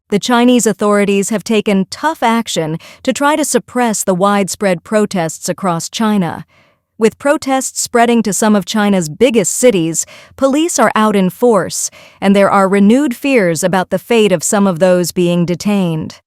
The Chinese authorities have taken tough action to try to suppress the widespread protests across China. With protests spreading to some of China's biggest cities, police are out in force, and there are renewed fears about the fate of some of those being detained.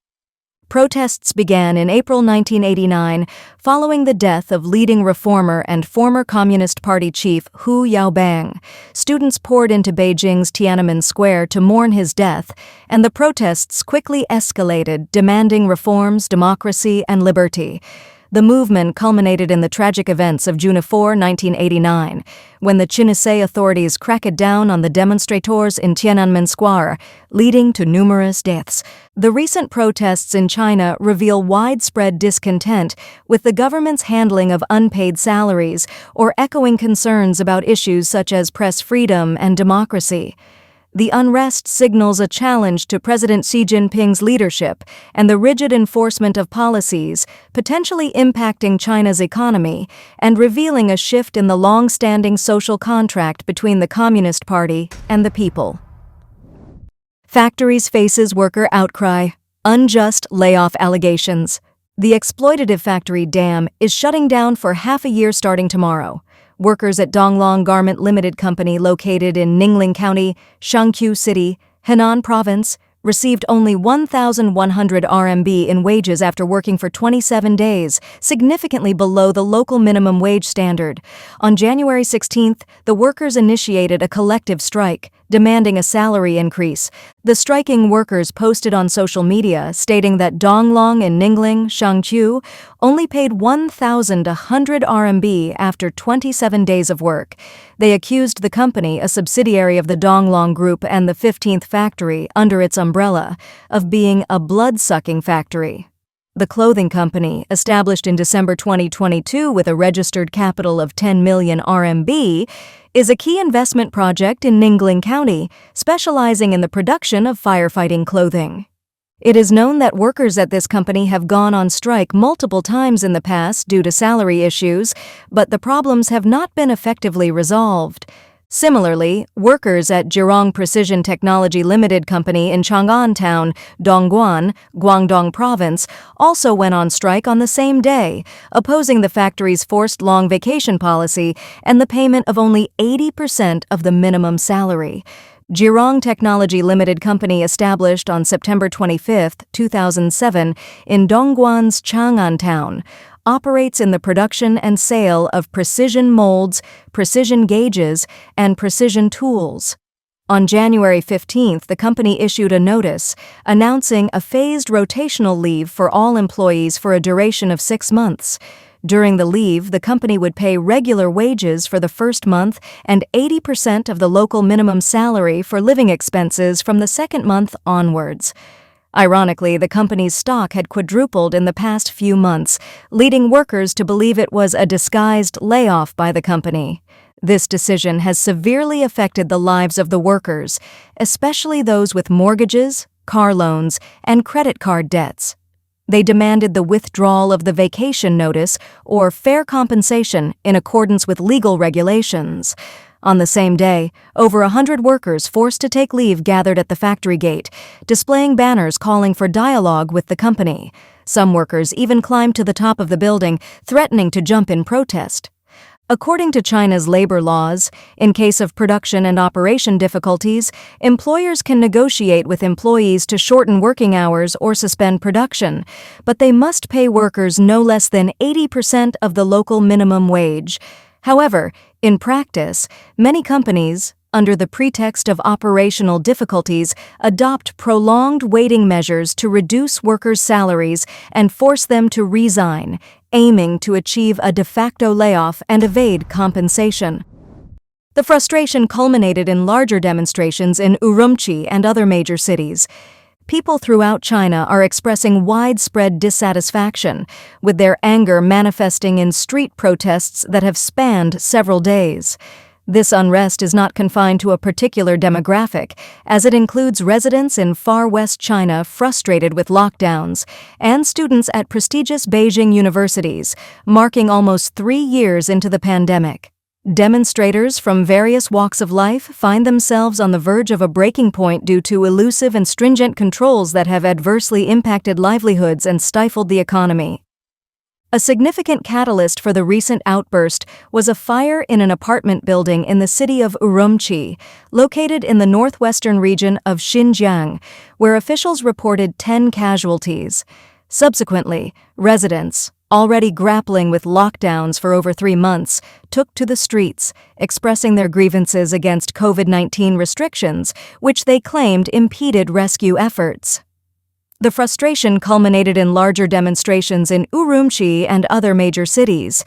Protests began in April 1989 following the death of leading reformer and former Communist Party chief Hu Yaobang. Students poured into Beijing's Tiananmen Square to mourn his death, and the protests quickly escalated, demanding reforms, democracy, and liberty. The movement culminated in the tragic events of June 4, 1989, when the Chinese authorities cracked down on the demonstrators in Tiananmen Square, leading to numerous deaths. The recent protests in China reveal widespread discontent with the government's handling of unpaid salaries or echoing concerns about issues such as press freedom and democracy. The unrest signals a challenge to President Xi Jinping's leadership and the rigid enforcement of policies, potentially impacting China's economy and revealing a shift in the long-standing social contract between the Communist Party and the people. Factories faces worker outcry, unjust layoff allegations. The exploitative factory Dam is shutting down for half a year starting tomorrow. Workers at Donglong Garment Limited Company located in Ningling County, Shangqiu City, Henan Province, received only 1,100 RMB in wages after working for 27 days, significantly below the local minimum wage standard. On January 16th, the workers initiated a collective strike, demanding a salary increase. The striking workers posted on social media stating that Donglong and Ningling, Shangqiu, only paid 1,100 RMB after 27 days of work. They accused the company, a subsidiary of the Donglong Group and the 15th factory under its umbrella, of being a blood-sucking factory. The clothing company, established in December 2022 with a registered capital of 10 million RMB, is a key investment project in Ningling County, specializing in the production of firefighting clothing. It is known that workers at this company have gone on strike multiple times in the past due to salary issues, but the problems have not been effectively resolved. Similarly, workers at Zhirong Precision Technology Limited Company in Chang'an Town, Dongguan, Guangdong Province, also went on strike on the same day, opposing the factory's forced long vacation policy and the payment of only 80% of the minimum salary. Zhirong Technology Limited Company, established on September 25, 2007, in Dongguan's Chang'an Town, operates in the production and sale of precision molds, precision gauges, and precision tools. On January 15th, the company issued a notice announcing a phased rotational leave for all employees for a duration of 6 months. During the leave, the company would pay regular wages for the first month and 80% of the local minimum salary for living expenses from the second month onwards. Ironically, the company's stock had quadrupled in the past few months, leading workers to believe it was a disguised layoff by the company. This decision has severely affected the lives of the workers, especially those with mortgages, car loans, and credit card debts. They demanded the withdrawal of the vacation notice or fair compensation in accordance with legal regulations. On the same day, over 100 workers forced to take leave gathered at the factory gate, displaying banners calling for dialogue with the company. Some workers even climbed to the top of the building, threatening to jump in protest. According to China's labor laws, in case of production and operation difficulties, employers can negotiate with employees to shorten working hours or suspend production, but they must pay workers no less than 80% of the local minimum wage. However, in practice, many companies, under the pretext of operational difficulties, adopt prolonged waiting measures to reduce workers' salaries and force them to resign, aiming to achieve a de facto layoff and evade compensation. The frustration culminated in larger demonstrations in Urumqi and other major cities. People throughout China are expressing widespread dissatisfaction, with their anger manifesting in street protests that have spanned several days. This unrest is not confined to a particular demographic, as it includes residents in far west China frustrated with lockdowns and students at prestigious Beijing universities, marking almost 3 years into the pandemic. Demonstrators from various walks of life find themselves on the verge of a breaking point due to elusive and stringent controls that have adversely impacted livelihoods and stifled the economy. A significant catalyst for the recent outburst was a fire in an apartment building in the city of Urumqi, located in the northwestern region of Xinjiang, where officials reported 10 casualties. Subsequently, residents, already grappling with lockdowns for over 3 months, took to the streets, expressing their grievances against COVID-19 restrictions, which they claimed impeded rescue efforts. The frustration culminated in larger demonstrations in Urumqi and other major cities.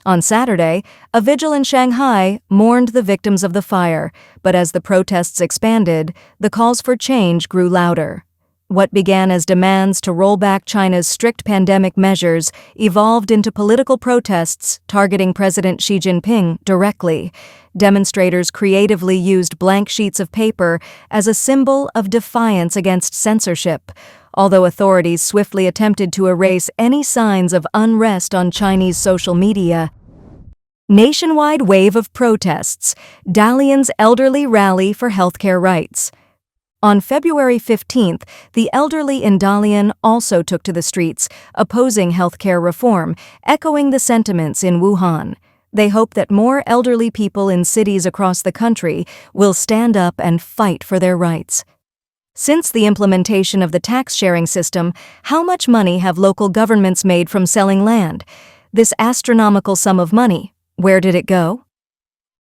On Saturday, a vigil in Shanghai mourned the victims of the fire, but as the protests expanded, the calls for change grew louder. What began as demands to roll back China's strict pandemic measures evolved into political protests targeting President Xi Jinping directly. Demonstrators creatively used blank sheets of paper as a symbol of defiance against censorship, although authorities swiftly attempted to erase any signs of unrest on Chinese social media. Nationwide wave of protests. Dalian's elderly rally for healthcare rights. On February 15th, the elderly in Dalian also took to the streets, opposing healthcare reform, echoing the sentiments in Wuhan. They hope that more elderly people in cities across the country will stand up and fight for their rights. Since the implementation of the tax-sharing system, how much money have local governments made from selling land? This astronomical sum of money, where did it go?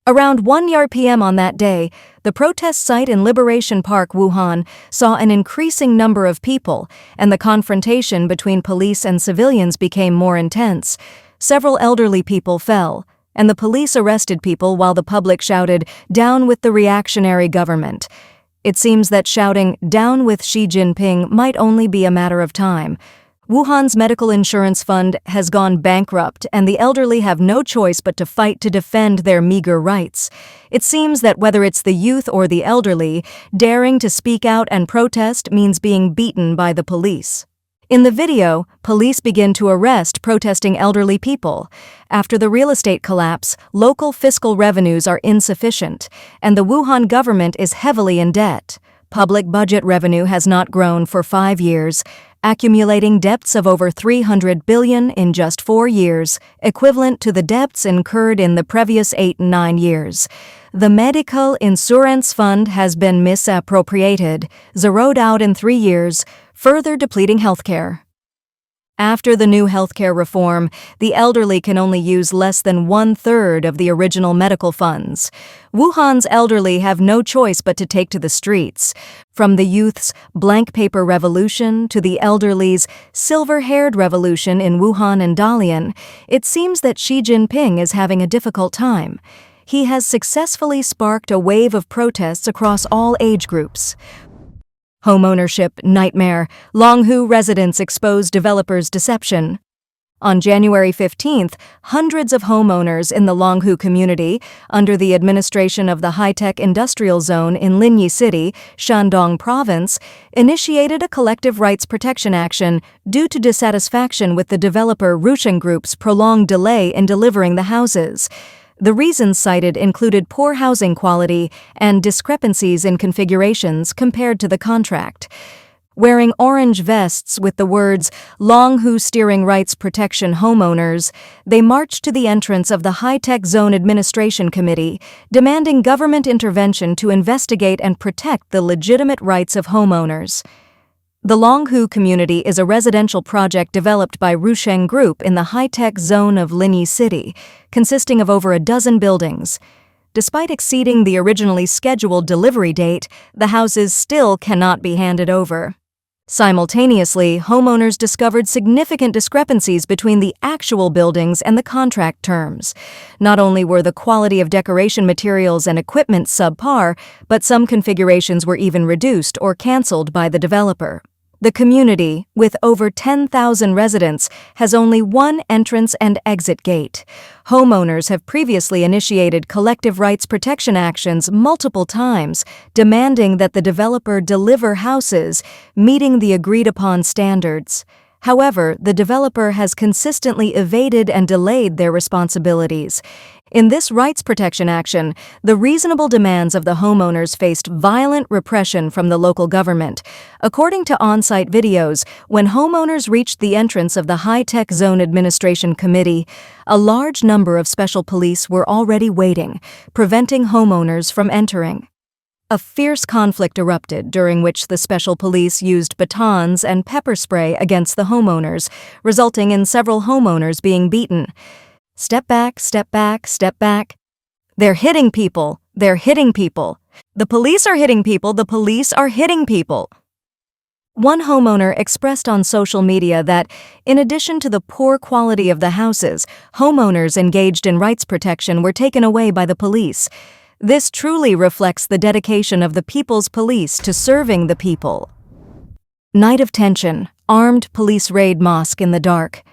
Around 1 p.m. on that day, the protest site in Liberation Park, Wuhan, saw an increasing number of people, and the confrontation between police and civilians became more intense. Several elderly people fell, and the police arrested people while the public shouted, "Down with the reactionary government." It seems that shouting, "Down with Xi Jinping," might only be a matter of time. Wuhan's medical insurance fund has gone bankrupt, and the elderly have no choice but to fight to defend their meager rights. It seems that whether it's the youth or the elderly, daring to speak out and protest means being beaten by the police. In the video, police begin to arrest protesting elderly people. After the real estate collapse, local fiscal revenues are insufficient, and the Wuhan government is heavily in debt. Public budget revenue has not grown for 5 years, accumulating debts of over 300 billion in just 4 years, equivalent to the debts incurred in the previous 8-9 years. The medical insurance fund has been misappropriated, zeroed out in 3 years, further depleting healthcare. After the new healthcare reform, the elderly can only use less than 1/3 of the original medical funds. Wuhan's elderly have no choice but to take to the streets. From the youth's blank paper revolution to the elderly's silver-haired revolution in Wuhan and Dalian, it seems that Xi Jinping is having a difficult time. He has successfully sparked a wave of protests across all age groups. Homeownership nightmare. Longhu residents expose developers' deception. On January 15th, hundreds of homeowners in the Longhu community, under the administration of the high-tech industrial zone in Linyi City, Shandong Province, initiated a collective rights protection action due to dissatisfaction with the developer Rusheng Group's prolonged delay in delivering the houses. The reasons cited included poor housing quality and discrepancies in configurations compared to the contract. Wearing orange vests with the words "Longhu Steering Rights Protection Homeowners," they marched to the entrance of the High-Tech Zone Administration Committee, demanding government intervention to investigate and protect the legitimate rights of homeowners. The Longhu community is a residential project developed by Rusheng Group in the high-tech zone of Linyi City, consisting of over a dozen buildings. Despite exceeding the originally scheduled delivery date, the houses still cannot be handed over. Simultaneously, homeowners discovered significant discrepancies between the actual buildings and the contract terms. Not only were the quality of decoration materials and equipment subpar, but some configurations were even reduced or canceled by the developer. The community, with over 10,000 residents, has only one entrance and exit gate. Homeowners have previously initiated collective rights protection actions multiple times, demanding that the developer deliver houses meeting the agreed-upon standards. However, the developer has consistently evaded and delayed their responsibilities. In this rights protection action, the reasonable demands of the homeowners faced violent repression from the local government. According to on-site videos, when homeowners reached the entrance of the High-Tech Zone Administration Committee, a large number of special police were already waiting, preventing homeowners from entering. A fierce conflict erupted, during which the special police used batons and pepper spray against the homeowners, resulting in several homeowners being beaten. Step back, step back, step back. They're hitting people. They're hitting people. The police are hitting people. The police are hitting people. One homeowner expressed on social media that, in addition to the poor quality of the houses, homeowners engaged in rights protection were taken away by the police. This truly reflects the dedication of the People's Police to serving the people. Night of tension. Armed police raid mosque in the dark.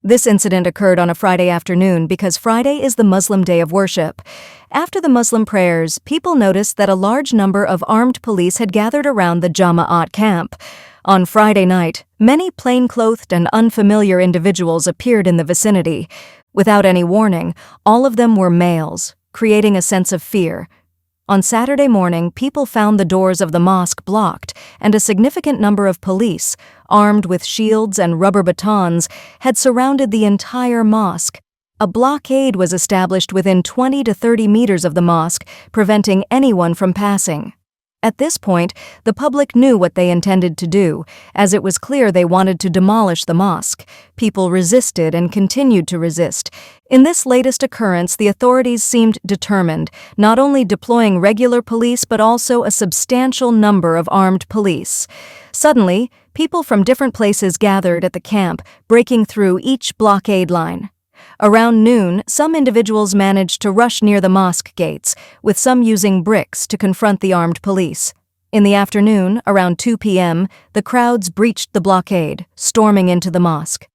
This incident occurred on a Friday afternoon because Friday is the Muslim day of worship. After the Muslim prayers, people noticed that a large number of armed police had gathered around the Jama'at camp. On Friday night, many plain-clothed and unfamiliar individuals appeared in the vicinity. Without any warning, all of them were males, creating a sense of fear. On Saturday morning, people found the doors of the mosque blocked, and a significant number of police, armed with shields and rubber batons, had surrounded the entire mosque. A blockade was established within 20 to 30 meters of the mosque, preventing anyone from passing. At this point, the public knew what they intended to do, as it was clear they wanted to demolish the mosque. People resisted and continued to resist. In this latest occurrence, the authorities seemed determined, not only deploying regular police but also a substantial number of armed police. Suddenly, people from different places gathered at the camp, breaking through each blockade line. Around noon, some individuals managed to rush near the mosque gates, with some using bricks to confront the armed police. In the afternoon, around 2 p.m., the crowds breached the blockade, storming into the mosque.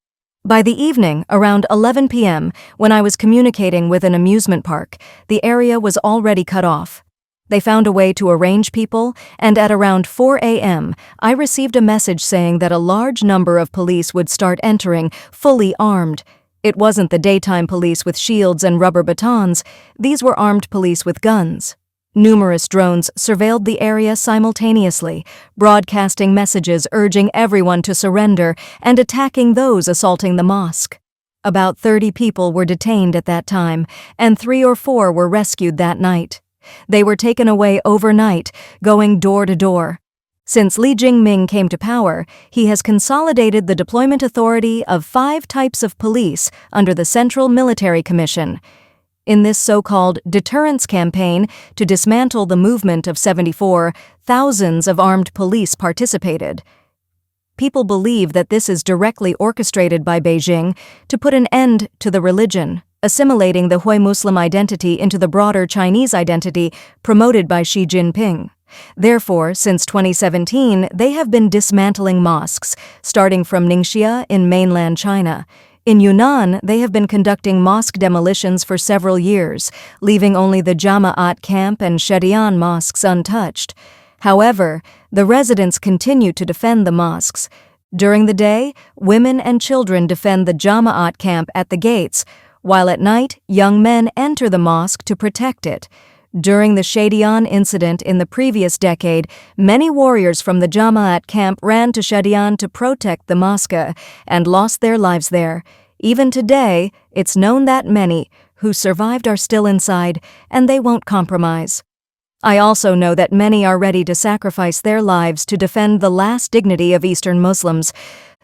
By the evening, around 11 p.m., when I was communicating with an amusement park, the area was already cut off. They found a way to arrange people, and at around 4 a.m., I received a message saying that a large number of police would start entering, fully armed. It wasn't the daytime police with shields and rubber batons. These were armed police with guns. Numerous drones surveilled the area simultaneously, broadcasting messages urging everyone to surrender and attacking those assaulting the mosque. About 30 people were detained at that time, and 3 or 4 were rescued that night. They were taken away overnight, going door to door. Since Li Jingming came to power, he has consolidated the deployment authority of 5 types of police under the Central Military Commission. In this so-called deterrence campaign to dismantle the movement of 74, thousands of armed police participated. People believe that this is directly orchestrated by Beijing to put an end to the religion, assimilating the Hui Muslim identity into the broader Chinese identity promoted by Xi Jinping. Therefore, since 2017, they have been dismantling mosques, starting from Ningxia in mainland China. In Yunnan, they have been conducting mosque demolitions for several years, leaving only the Jama'at camp and Xi'an mosques untouched. However, the residents continue to defend the mosques. During the day, women and children defend the Jama'at camp at the gates, while at night, young men enter the mosque to protect it. During the Xi'an incident in the previous decade, many warriors from the Jama'at camp ran to Xi'an to protect the mosque and lost their lives there. Even today, it's known that many who survived are still inside, and they won't compromise. I also know that many are ready to sacrifice their lives to defend the last dignity of Eastern Muslims.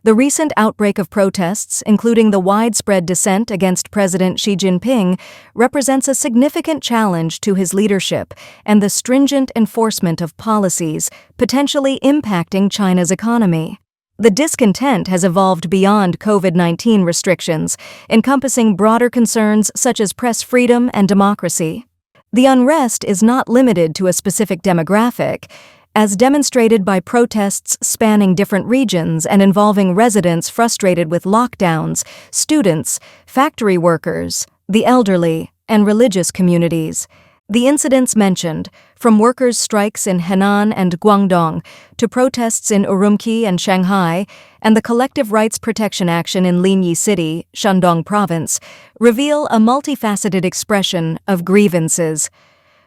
The recent outbreak of protests, including the widespread dissent against President Xi Jinping, represents a significant challenge to his leadership and the stringent enforcement of policies potentially impacting China's economy. The discontent has evolved beyond COVID-19 restrictions, encompassing broader concerns such as press freedom and democracy. The unrest is not limited to a specific demographic, as demonstrated by protests spanning different regions and involving residents frustrated with lockdowns, students, factory workers, the elderly, and religious communities. The incidents mentioned, from workers' strikes in Henan and Guangdong to protests in Urumqi and Shanghai, and the collective rights protection action in Linyi City, Shandong Province, reveal a multifaceted expression of grievances.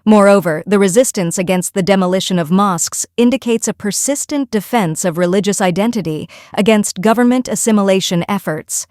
Moreover, the resistance against the demolition of mosques indicates a persistent defense of religious identity against government assimilation efforts.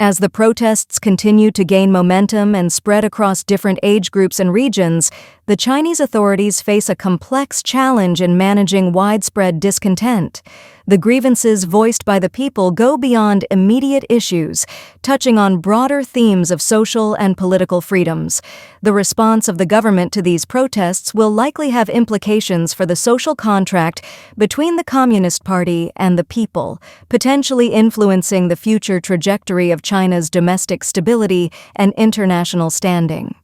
As the protests continue to gain momentum and spread across different age groups and regions, the Chinese authorities face a complex challenge in managing widespread discontent. The grievances voiced by the people go beyond immediate issues, touching on broader themes of social and political freedoms. The response of the government to these protests will likely have implications for the social contract between the Communist Party and the people, potentially influencing the future trajectory of China's domestic stability and international standing.